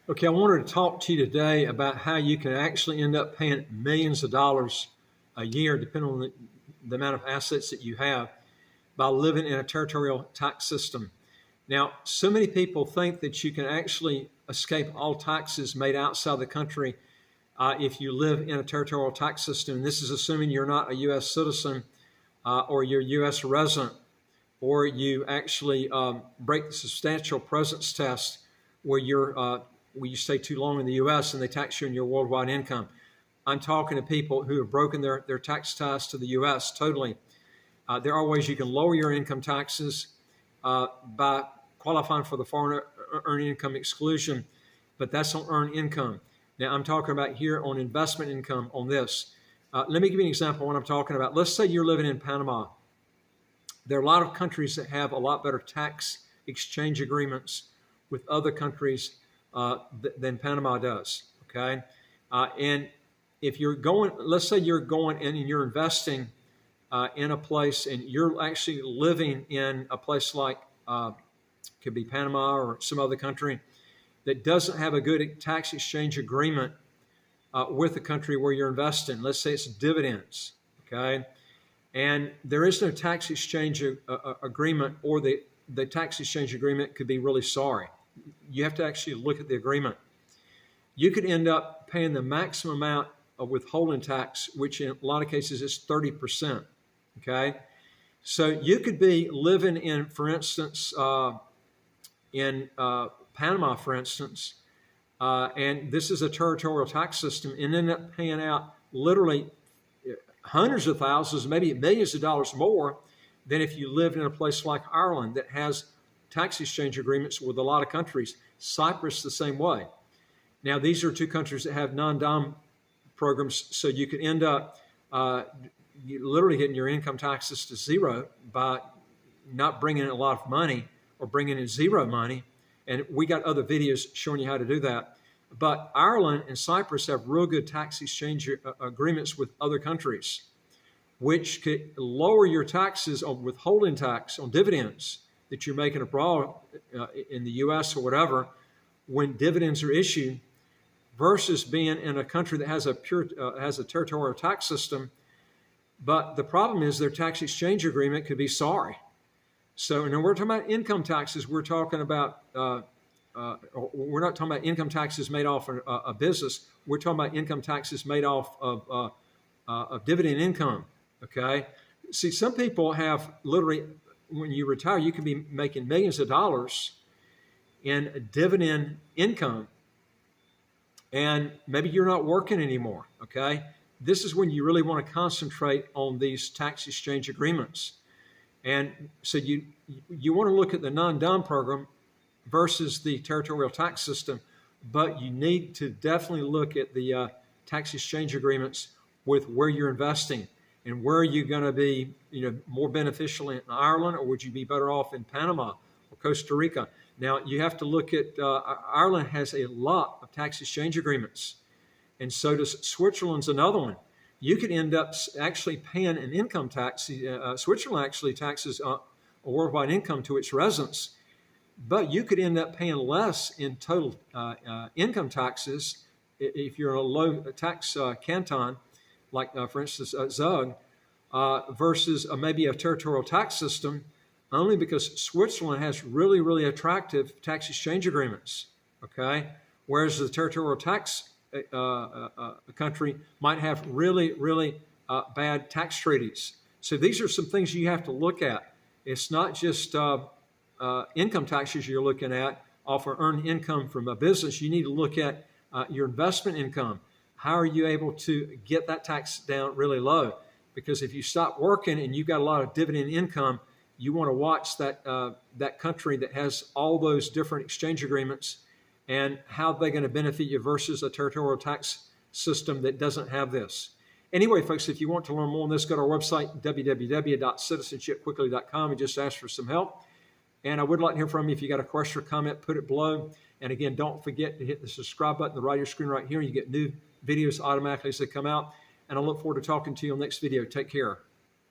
Okay, I wanted to talk to you today about how you can actually end up paying millions of dollars a year, depending on the amount of assets that you have, by living in a territorial tax system. Now, so many people think that you can actually escape all taxes made outside the country if you live in a territorial tax system. This is assuming you're not a U.S. citizen or you're a U.S. resident, or you actually break the substantial presence test where you stay too long in the U.S. and they tax you on your worldwide income. I'm talking to people who have broken their tax ties to the U.S. totally. There are ways you can lower your income taxes by qualifying for the foreign earned income exclusion, but that's on earned income. Now, I'm talking about here on investment income on this. Let me give you an example of what I'm talking about. Let's say you're living in Panama. There are a lot of countries that have a lot better tax exchange agreements with other countries than Panama does, okay? And if you're going, let's say you're going and you're investing in a place and you're actually living in a place like, could be Panama or some other country that doesn't have a good tax exchange agreement with the country where you're investing. Let's say it's dividends, okay? And there is no tax exchange agreement, or the tax exchange agreement could be really sorry. You have to actually look at the agreement. You could end up paying the maximum amount of withholding tax, which in a lot of cases is 30%, okay? So you could be living in, for instance, in Panama, for instance, and this is a territorial tax system, and end up paying out literally hundreds of thousands, maybe millions of dollars more than if you lived in a place like Ireland that has tax exchange agreements with a lot of countries. Cyprus the same way. Now, these are two countries that have non-dom programs, so you could end up literally getting your income taxes to zero by not bringing in a lot of money or bringing in zero money. And we got other videos showing you how to do that. But Ireland and Cyprus have real good tax exchange agreements with other countries, which could lower your taxes on withholding tax on dividends that you're making abroad in the U.S. or whatever when dividends are issued, versus being in a country that has a territorial tax system. But the problem is their tax exchange agreement could be sorry. So, and when we're talking about income taxes, we're talking about we're not talking about income taxes made off a business. We're talking about income taxes made off of dividend income. Okay. See, some people have literally, when you retire, you can be making millions of dollars in dividend income, and maybe you're not working anymore. Okay. This is when you really want to concentrate on these tax exchange agreements. And so you want to look at the non-dom program versus the territorial tax system, but you need to definitely look at the tax exchange agreements with where you're investing and where are you going to be, more beneficial in Ireland, or would you be better off in Panama or Costa Rica? Now you have to look at Ireland has a lot of tax exchange agreements, and so does Switzerland's another one. You could end up actually paying an income tax. Switzerland actually taxes a worldwide income to its residents, but you could end up paying less in total income taxes if you're in a low tax canton, like for instance Zug, versus maybe a territorial tax system, only because Switzerland has really, really attractive tax exchange agreements, okay? Whereas the territorial tax country might have really, really bad tax treaties. So these are some things you have to look at. It's not just income taxes you're looking at off of earned income from a business. You need to look at your investment income. How are you able to get that tax down really low? Because if you stop working and you've got a lot of dividend income, you want to watch that country that has all those different exchange agreements and how they're going to benefit you versus a territorial tax system that doesn't have this. Anyway, folks, if you want to learn more on this, go to our website, www.citizenshipquickly.com, and just ask for some help. And I would like to hear from you. If you got a question or comment, put it below. And again, don't forget to hit the subscribe button on the right of your screen right here. You get new videos automatically as they come out. And I look forward to talking to you on the next video. Take care.